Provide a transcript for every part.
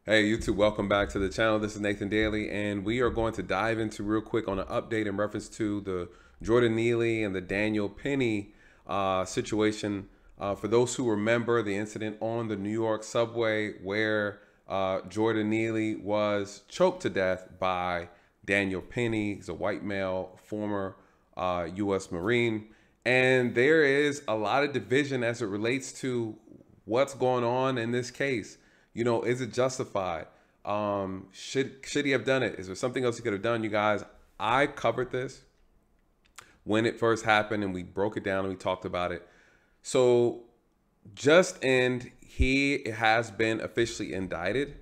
Hey YouTube, welcome back to the channel. This is Nathan Daly, and we are going to dive into real quick on an update in reference to the Jordan Neely and the Daniel Penny situation. For those who remember the incident on the New York subway where Jordan Neely was choked to death by Daniel Penny. He's a white male, former U.S. Marine. And there is a lot of division as it relates to what's going on in this case. You know, is it justified? Should he have done it? Is there something else he could have done? You guys, I covered this when it first happened, and we broke it down and we talked about it. So just end, he has been officially indicted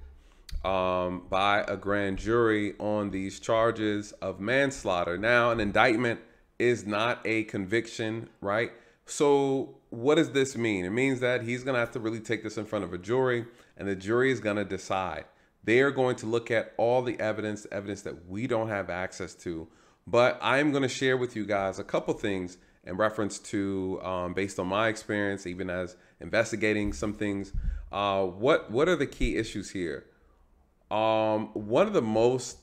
by a grand jury on these charges of manslaughter. Now, an indictment is not a conviction, right? So what does this mean? It means that he's going to have to really take this in front of a jury, and the jury is going to decide. They are going to look at all the evidence that we don't have access to. But I'm going to share with you guys a couple things in reference to, based on my experience, even as investigating some things. What are the key issues here? One of the most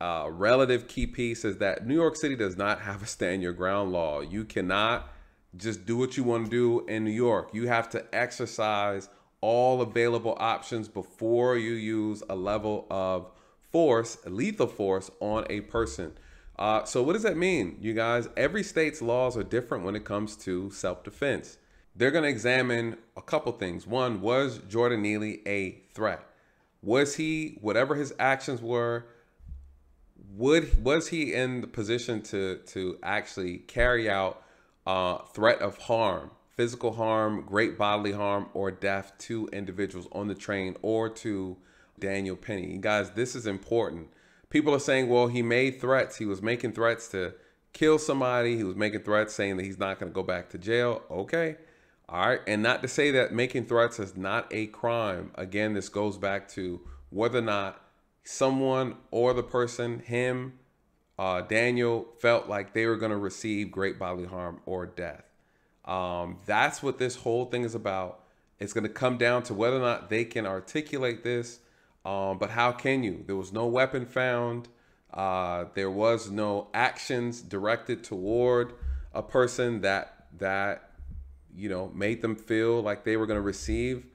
relative key pieces is that New York City does not have a stand your ground law. You cannot just do what you want to do in New York. You have to exercise all available options before you use a level of force, lethal force, on a person. So what does that mean, you guys? Every state's laws are different when it comes to self-defense. They're going to examine a couple things. One, was Jordan Neely a threat? Was he, whatever his actions were, was he in the position to actually carry out threat of harm, physical harm, great bodily harm, or death to individuals on the train or to Daniel Penny? You guys, this is important. People are saying, well, he made threats. He was making threats to kill somebody. He was making threats saying that he's not going to go back to jail. Okay. All right. And not to say that making threats is not a crime. Again, this goes back to whether or not someone or the person, him, Daniel, felt like they were going to receive great bodily harm or death. That's what this whole thing is about. It's going to come down to whether or not they can articulate this. But how can you? There was no weapon found. There was no actions directed toward a person that you know, made them feel like they were going to receive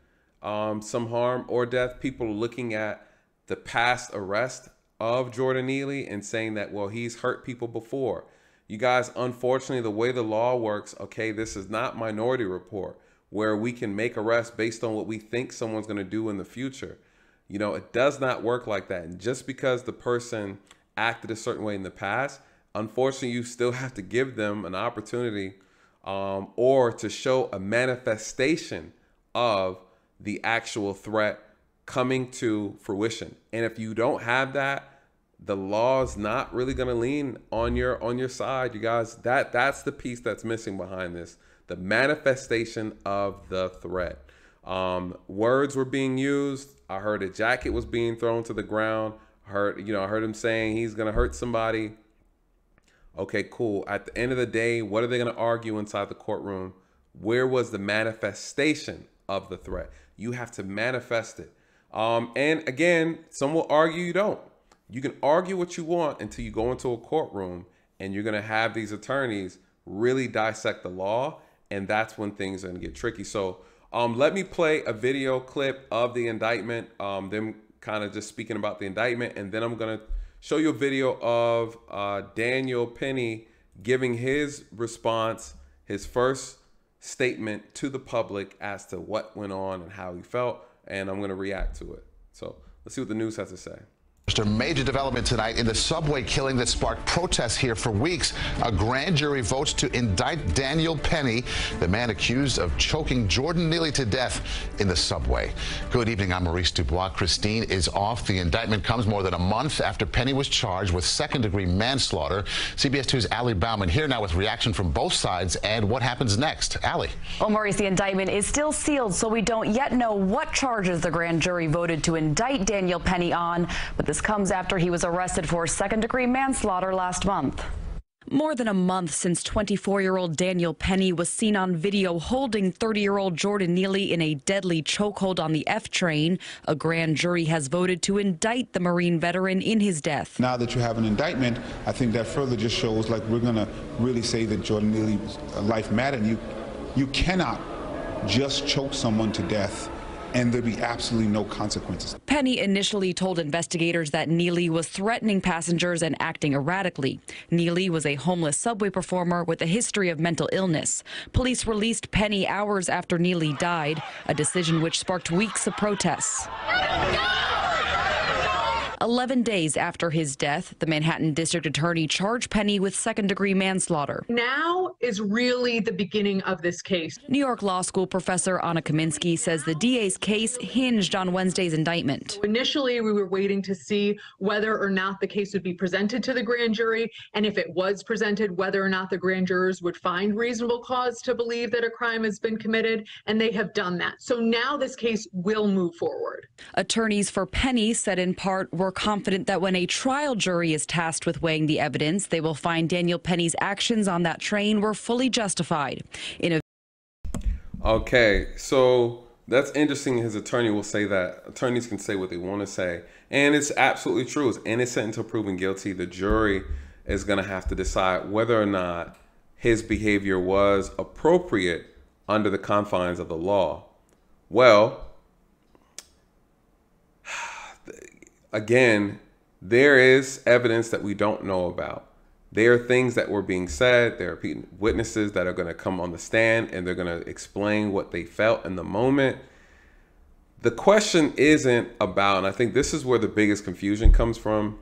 some harm or death. People are looking at the past arrest of Jordan Neely and saying that, well, he's hurt people before. You guys, unfortunately, the way the law works, okay, this is not Minority Report where we can make arrests based on what we think someone's going to do in the future. You know, it does not work like that. And just because the person acted a certain way in the past, unfortunately, you still have to give them an opportunity or to show a manifestation of the actual threat coming to fruition. And if you don't have that, the law is not really going to lean on your side, you guys. That's the piece that's missing behind this, the manifestation of the threat. Words were being used. I heard a jacket was being thrown to the ground. I heard him saying he's going to hurt somebody. Okay, cool. At the end of the day, what are they going to argue inside the courtroom? Where was the manifestation of the threat? You have to manifest it. And again, some will argue you don't. You can argue what you want until you go into a courtroom and you're going to have these attorneys really dissect the law. And that's when things are going to get tricky. So let me play a video clip of the indictment, them kind of just speaking about the indictment. And then I'm going to show you a video of Daniel Penny giving his response, his first statement to the public as to what went on and how he felt. And I'm going to react to it. So let's see what the news has to say. A major development tonight in the subway killing that sparked protests here for weeks. A grand jury votes to indict Daniel Penny, the man accused of choking Jordan Neely to death in the subway. Good evening. I'm Maurice Dubois. Christine is off. The indictment comes more than a month after Penny was charged with second-degree manslaughter. CBS 2's Allie Bauman here now with reaction from both sides and what happens next. Allie. Well, Maurice, the indictment is still sealed, so we don't yet know what charges the grand jury voted to indict Daniel Penny on, but this comes after he was arrested for second-degree manslaughter last month. More than a month since 24-year-old Daniel Penny was seen on video holding 30-year-old Jordan Neely in a deadly chokehold on the F train, a grand jury has voted to indict the Marine veteran in his death. Now that you have an indictment, I think that further just shows like we're going to really say that Jordan Neely's life mattered. You cannot just choke someone to death and there be absolutely no consequences. Penny initially told investigators that Neely was threatening passengers and acting erratically. Neely was a homeless subway performer with a history of mental illness. Police released Penny hours after Neely died, a decision which sparked weeks of protests. 11 days after his death, the Manhattan District Attorney charged Penny with second-degree manslaughter. Now is really the beginning of this case. New York Law School professor Anna Kaminsky says the DA's case hinged on Wednesday's indictment. Initially, we were waiting to see whether or not the case would be presented to the grand jury, and if it was presented, whether or not the grand jurors would find reasonable cause to believe that a crime has been committed, and they have done that. So now this case will move forward. Attorneys for Penny said in part we're confident that when a trial jury is tasked with weighing the evidence, they will find Daniel Penny's actions on that train were fully justified. Okay, so that's interesting. His attorney will say that. Attorneys can say what they want to say. And it's absolutely true. It's innocent until proven guilty. The jury is going to have to decide whether or not his behavior was appropriate under the confines of the law. Well, again, there is evidence that we don't know about. There are things that were being said. There are witnesses that are going to come on the stand and they're going to explain what they felt in the moment. The question isn't about, and I think this is where the biggest confusion comes from.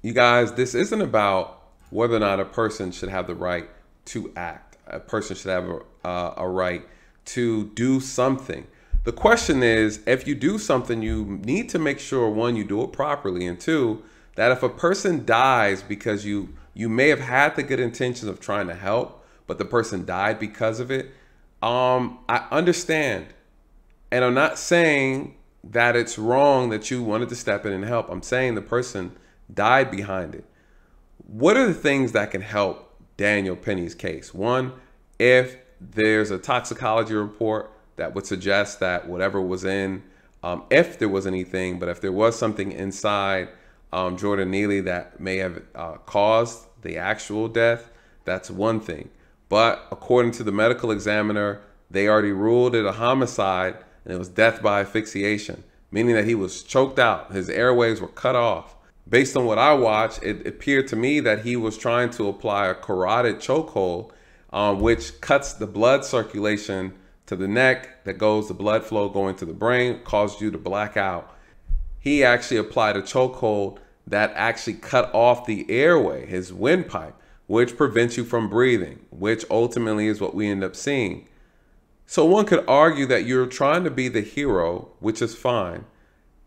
You guys, this isn't about whether or not a person should have the right to act. A person should have a right to do something. The question is, if you do something, you need to make sure, one, you do it properly, and two, that if a person dies because you may have had the good intentions of trying to help, but the person died because of it, I understand. And I'm not saying that it's wrong that you wanted to step in and help. I'm saying the person died behind it. What are the things that can help Daniel Penny's case? One, if there's a toxicology report that would suggest that whatever was in, if there was anything, but if there was something inside Jordan Neely that may have caused the actual death, that's one thing. But according to the medical examiner, they already ruled it a homicide and it was death by asphyxiation, meaning that he was choked out. His airways were cut off. Based on what I watched, it appeared to me that he was trying to apply a carotid chokehold, which cuts the blood circulation to the neck, that goes the blood flow going to the brain, caused you to black out. He actually applied a chokehold that actually cut off the airway, his windpipe, which prevents you from breathing, which ultimately is what we end up seeing. So one could argue that you're trying to be the hero, which is fine,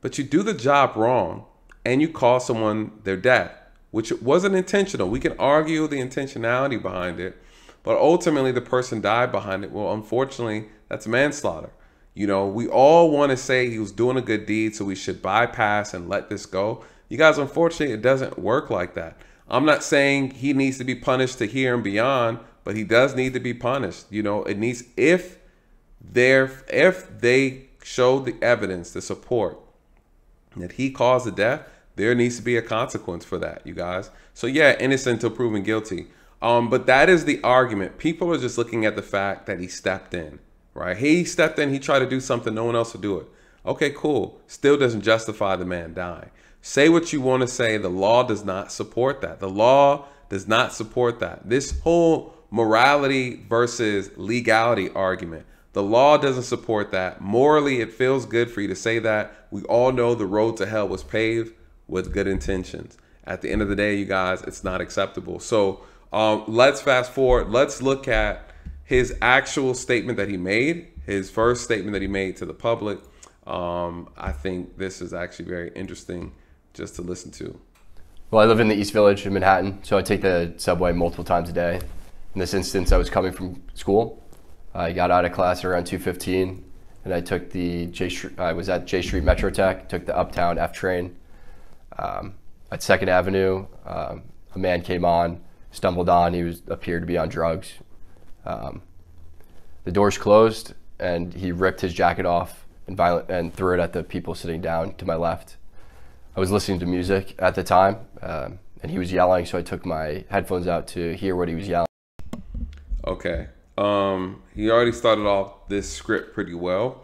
but you do the job wrong and you cause someone their death, which wasn't intentional. We can argue the intentionality behind it, but ultimately the person died behind it. Well, unfortunately, that's manslaughter. You know, we all want to say he was doing a good deed, so we should bypass and let this go. You guys, unfortunately, it doesn't work like that. I'm not saying he needs to be punished to here and beyond, but he does need to be punished. You know, it needs, if they show the evidence to support that he caused the death, there needs to be a consequence for that, you guys. So yeah, innocent until proven guilty. But that is the argument. People are just looking at the fact that he stepped in, right? He stepped in, he tried to do something, no one else would do it. Okay, cool. Still doesn't justify the man dying. Say what you want to say. The law does not support that. The law does not support that. This whole morality versus legality argument, the law doesn't support that. Morally, it feels good for you to say that. We all know the road to hell was paved with good intentions. At the end of the day, you guys, it's not acceptable. So let's fast forward. Let's look at his actual statement that he made, his first statement that he made to the public. I think this is actually very interesting just to listen to. Well, I live in the East Village in Manhattan, so I take the subway multiple times a day. In this instance, I was coming from school. I got out of class around 2:15, and I took the I was at J Street Metro Tech, took the Uptown F train. At 2nd Avenue, a man came on, stumbled on. He appeared to be on drugs. The doors closed, and he ripped his jacket off and threw it at the people sitting down to my left. I was listening to music at the time, and he was yelling, so I took my headphones out to hear what he was yelling. Okay. He already started off this script pretty well.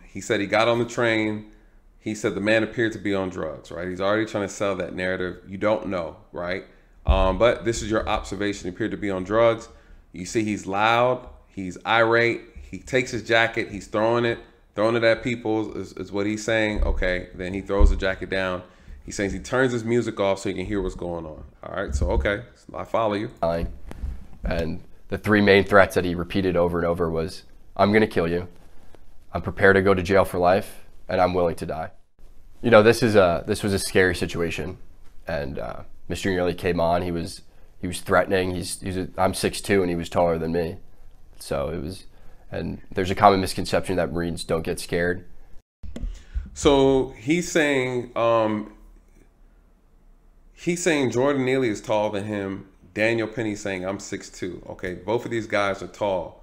He said he got on the train. He said the man appeared to be on drugs, right? He's already trying to sell that narrative. You don't know, right? But this is your observation. He appeared to be on drugs. You see he's loud. He's irate. He takes his jacket. He's throwing it at people is what he's saying. Okay. Then he throws the jacket down. He says he turns his music off so he can hear what's going on. All right. So, okay. I follow you. And the three main threats that he repeated over and over was, I'm going to kill you. I'm prepared to go to jail for life, and I'm willing to die. You know, this was a scary situation, and Mr. Neely came on. He was threatening. I'm 6'2", and he was taller than me, so it was. And there's a common misconception that Marines don't get scared. So he's saying Jordan Neely is taller than him. Daniel Penny's saying I'm 6'2". Okay, both of these guys are tall.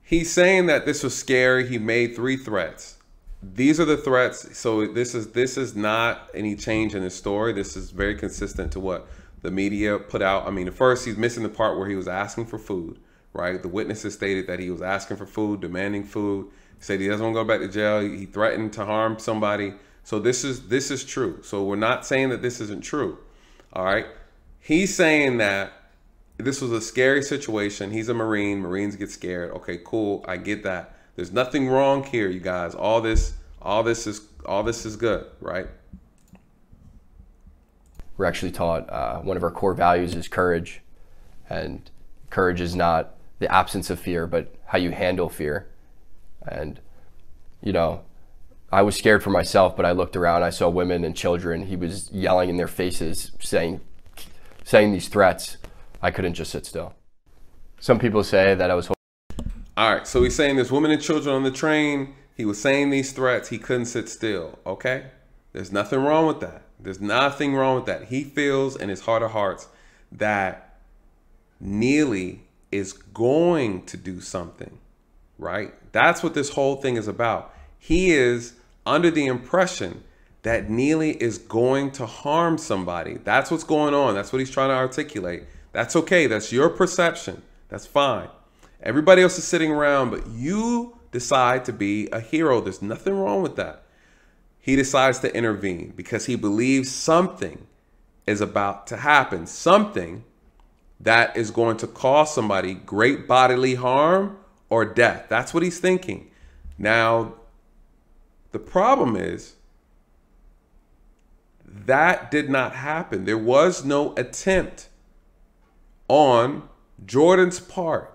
He's saying that this was scary. He made 3 threats. These are the threats. So this is not any change in his story. This is very consistent to what the media put out. I mean, at first he's missing the part where he was asking for food, right? The witnesses stated that he was asking for food, demanding food. He said he doesn't want to go back to jail. He threatened to harm somebody. So this is true. So we're not saying that this isn't true. All right. He's saying that this was a scary situation. He's a Marine. Marines get scared. Okay, cool. I get that. There's nothing wrong here, you guys. All this is good, right? We're actually taught one of our core values is courage, and courage is not the absence of fear, but how you handle fear. And you know, I was scared for myself, but I looked around. I saw women and children. He was yelling in their faces, saying these threats. I couldn't just sit still. Some people say that I was. All right, so he's saying there's women and children on the train. He was saying these threats. He couldn't sit still. Okay, there's nothing wrong with that. There's nothing wrong with that. He feels in his heart of hearts that Neely is going to do something, right? That's what this whole thing is about. He is under the impression that Neely is going to harm somebody. That's what's going on. That's what he's trying to articulate. That's okay. That's your perception. That's fine. Everybody else is sitting around, but you decide to be a hero. There's nothing wrong with that. He decides to intervene because he believes something is about to happen. Something that is going to cause somebody great bodily harm or death. That's what he's thinking. Now, the problem is that did not happen. There was no attempt on Jordan's part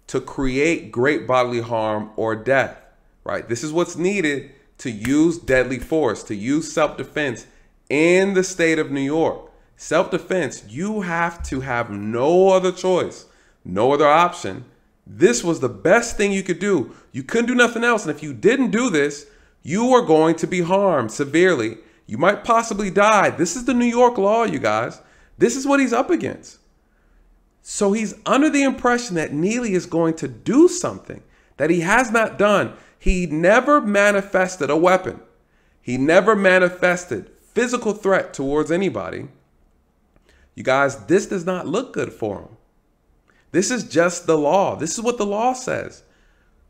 to create great bodily harm or death, right? This is what's needed to use deadly force, to use self-defense in the state of New York. Self-defense, you have to have no other choice, no other option. This was the best thing you could do. You couldn't do nothing else. And if you didn't do this, you are going to be harmed severely. You might possibly die. This is the New York law, you guys. This is what he's up against. So he's under the impression that Neely is going to do something that he has not done. He never manifested a weapon. He never manifested physical threat towards anybody. You guys, this does not look good for him. This is just the law. This is what the law says.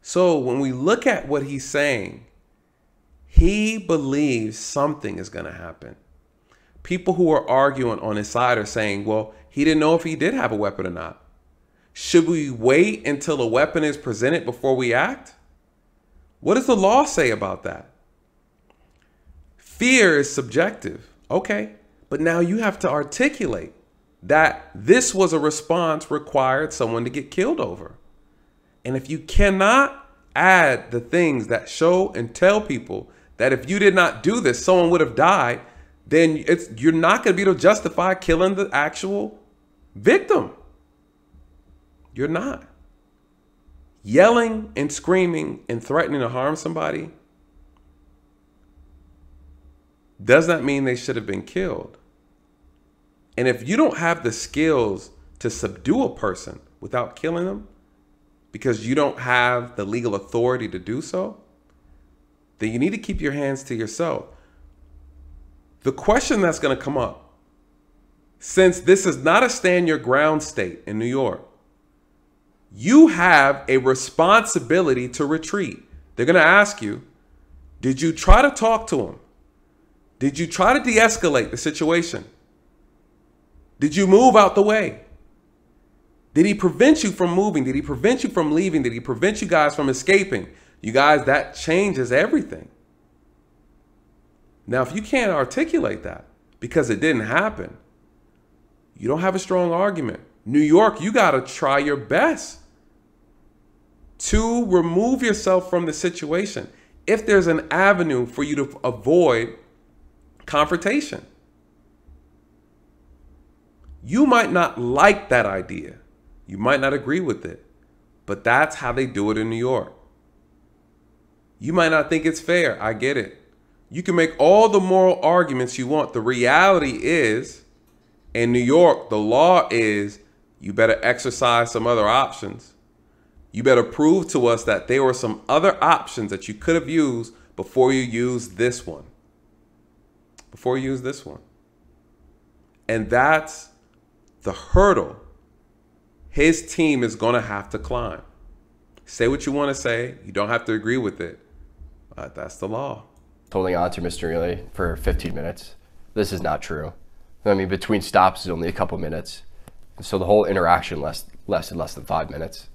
So when we look at what he's saying, he believes something is going to happen. People who are arguing on his side are saying, well, he didn't know if he did have a weapon or not. Should we wait until a weapon is presented before we act? What does the law say about that? Fear is subjective. Okay, but now you have to articulate that this was a response required someone to get killed over. And if you cannot add the things that show and tell people that if you did not do this, someone would have died, then you're not going to be able to justify killing the actual victim. You're not. Yelling and screaming and threatening to harm somebody does not mean they should have been killed. And if you don't have the skills to subdue a person without killing them, because you don't have the legal authority to do so, then you need to keep your hands to yourself. The question that's going to come up, since this is not a stand your ground state in New York, you have a responsibility to retreat. They're going to ask you, did you try to talk to him? Did you try to de-escalate the situation? Did you move out the way? Did he prevent you from moving? Did he prevent you from leaving? Did he prevent you guys from escaping? You guys, that changes everything. Now, if you can't articulate that because it didn't happen, you don't have a strong argument. New York, you got to try your best to remove yourself from the situation if there's an avenue for you to avoid confrontation. You might not like that idea. You might not agree with it, but that's how they do it in New York. You might not think it's fair. I get it. You can make all the moral arguments you want. The reality is, in New York, the law is you better exercise some other options. You better prove to us that there were some other options that you could have used before you used this one. Before you use this one. And that's the hurdle his team is going to have to climb. Say what you want to say. You don't have to agree with it. That's the law. Holding on to Mr. Neely for 15 minutes. This is not true. I mean, between stops is only a couple minutes. So the whole interaction lasted less than 5 minutes.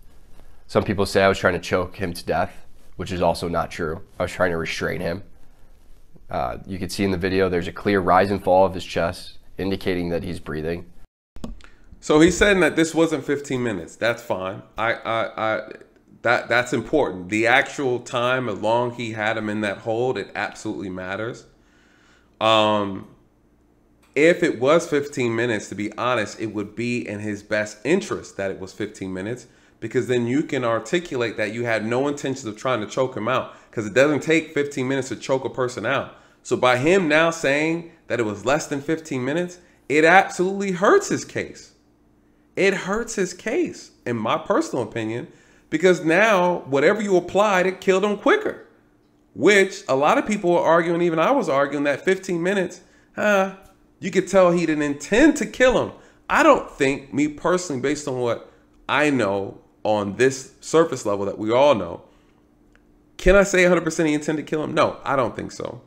Some people say I was trying to choke him to death, which is also not true. I was trying to restrain him. You can see in the video, there's a clear rise and fall of his chest, indicating that he's breathing. So he's saying that this wasn't 15 minutes. That's fine. That's important. The actual time, as long he had him in that hold, it absolutely matters. If it was 15 minutes, to be honest, it would be in his best interest that it was 15 minutes, because then you can articulate that you had no intentions of trying to choke him out, because it doesn't take 15 minutes to choke a person out. So by him now saying that it was less than 15 minutes, it absolutely hurts his case. It hurts his case, in my personal opinion, because now whatever you applied, it killed him quicker, which a lot of people were arguing, even I was arguing, that 15 minutes, you could tell he didn't intend to kill him. I don't think, me personally, based on what I know on this surface level that we all know, can I say 100% he intended to kill him? No, I don't think so.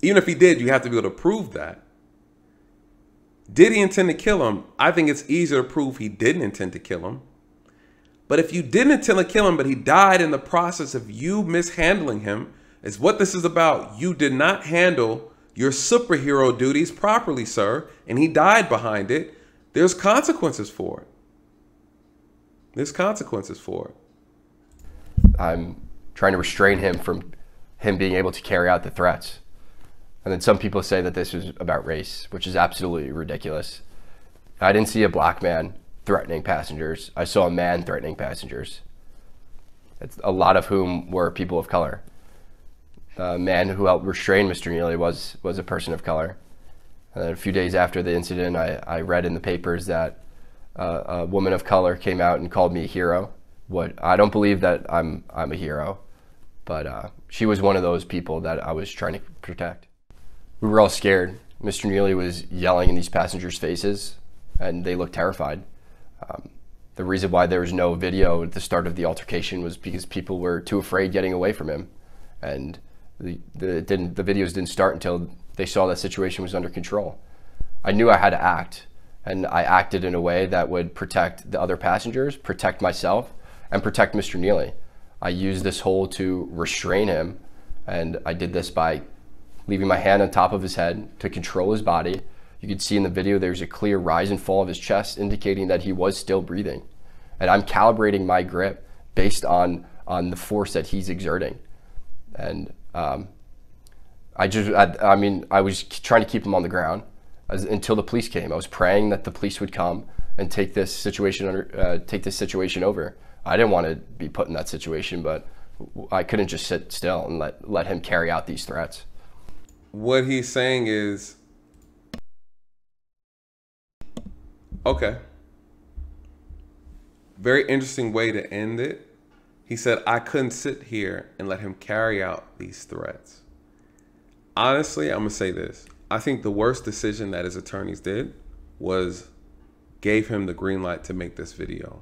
Even if he did, you have to be able to prove that. Did he intend to kill him? I think it's easier to prove he didn't intend to kill him. But if you didn't intend to kill him, but he died in the process of you mishandling him, is what this is about. You did not handle your superhero duties properly, sir, and he died behind it. There's consequences for it. There's consequences for it. I'm trying to restrain him from him being able to carry out the threats. And then some people say that this was about race, which is absolutely ridiculous. I didn't see a black man threatening passengers. I saw a man threatening passengers, a lot of whom were people of color. The man who helped restrain Mr. Neely was a person of color. And then a few days after the incident, I read in the papers that a woman of color came out and called me a hero. I don't believe that I'm a hero, but she was one of those people that I was trying to protect. We were all scared. Mr. Neely was yelling in these passengers' faces, and they looked terrified. The reason why there was no video at the start of the altercation was because people were too afraid getting away from him. And the videos didn't start until they saw that situation was under control. I knew I had to act, and I acted in a way that would protect the other passengers, protect myself, and protect Mr. Neely. I used this hold to restrain him, and I did this by leaving my hand on top of his head to control his body. You can see in the video there's a clear rise and fall of his chest, indicating that he was still breathing. And I'm calibrating my grip based on the force that he's exerting. And I was trying to keep him on the ground until the police came. I was praying that the police would come and take this situation over. I didn't want to be put in that situation, but I couldn't just sit still and let him carry out these threats. What he's saying is Okay. Very interesting way to end it. He said, I couldn't sit here and let him carry out these threats. Honestly, I'm going to say this. I think the worst decision that his attorneys did was gave him the green light to make this video.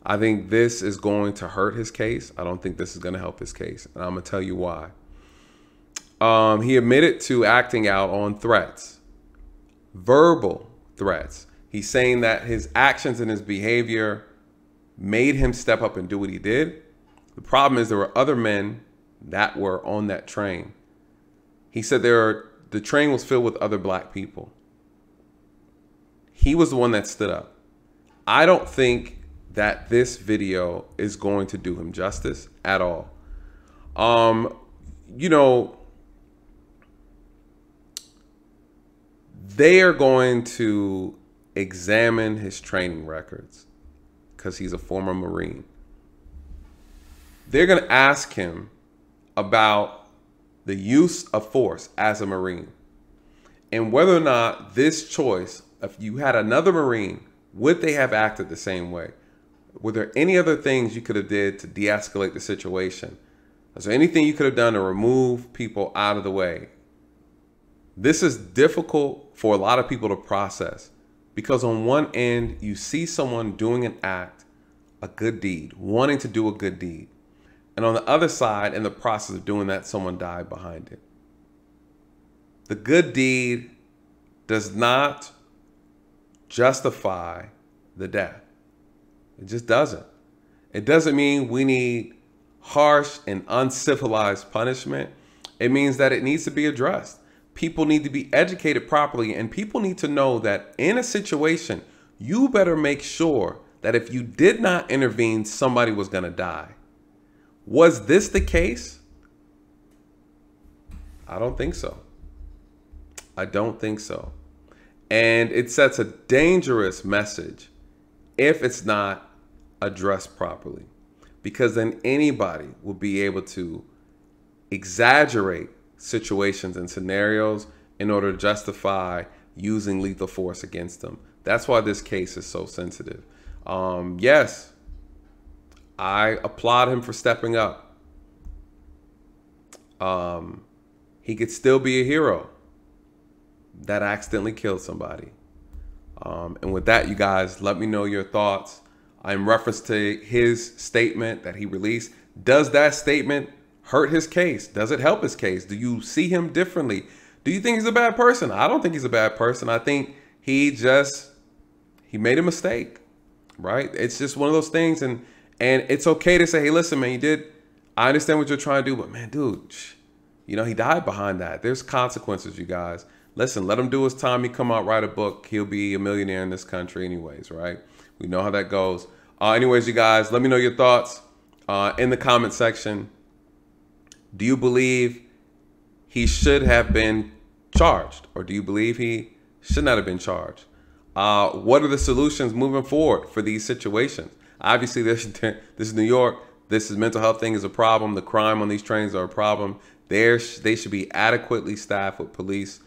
I think this is going to hurt his case. I don't think this is going to help his case. And I'm going to tell you why. He admitted to acting out on threats, verbal threats. He's saying that his actions and his behavior made him step up and do what he did. The problem is there were other men that were on that train. He said the train was filled with other black people. He was the one that stood up. I don't think that this video is going to do him justice at all. You know, they are going to examine his training records because he's a former Marine. They're going to ask him about the use of force as a Marine and whether or not this choice, if you had another Marine, would they have acted the same way? Were there any other things you could have did to de-escalate the situation? Is there anything you could have done to remove people out of the way? This is difficult for a lot of people to process because on one end, you see someone doing an act, a good deed, wanting to do a good deed. And on the other side, in the process of doing that, someone died behind it. The good deed does not justify the death. It just doesn't. It doesn't mean we need harsh and uncivilized punishment. It means that it needs to be addressed. People need to be educated properly, and people need to know that in a situation, you better make sure that if you did not intervene, somebody was going to die. Was this the case? I don't think so. I don't think so. And it sets a dangerous message if it's not addressed properly, because then anybody will be able to exaggerate situations and scenarios in order to justify using lethal force against them. That's why this case is so sensitive. Yes, I applaud him for stepping up. He could still be a hero that accidentally killed somebody. And with that, you guys, let me know your thoughts in reference to his statement that he released. Does that statement hurt his case? Does it help his case? Do you see him differently? Do you think he's a bad person? I don't think he's a bad person. I think he made a mistake, right? It's just one of those things. And it's okay to say, hey, listen, man, I understand what you're trying to do, but man, dude, you know, he died behind that. There's consequences, you guys. Listen, let him do his time. He come out, write a book. He'll be a millionaire in this country anyways, right? We know how that goes. Anyways, you guys, let me know your thoughts in the comment section. Do you believe he should have been charged, or do you believe he should not have been charged? What are the solutions moving forward for these situations? Obviously, this is New York. This is mental health thing is a problem. The crime on these trains are a problem. They should be adequately staffed with police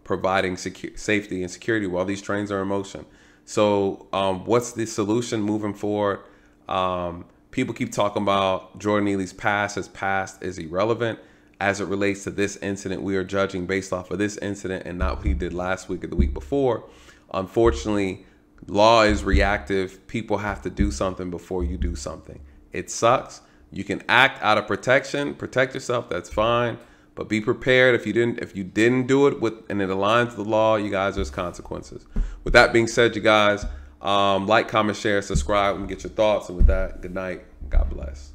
providing safety and security while these trains are in motion. So what's the solution moving forward? People keep talking about Jordan Neely's past. His past is irrelevant as it relates to this incident. We are judging based off of this incident and not what he did last week or the week before. Unfortunately, law is reactive. People have to do something before you do something. It sucks. You can act out of protection, protect yourself. That's fine. But be prepared if you didn't do it and it aligns with the law, you guys, there's consequences. With that being said, you guys, like, comment, share, subscribe, and get your thoughts. And with that, good night. God bless.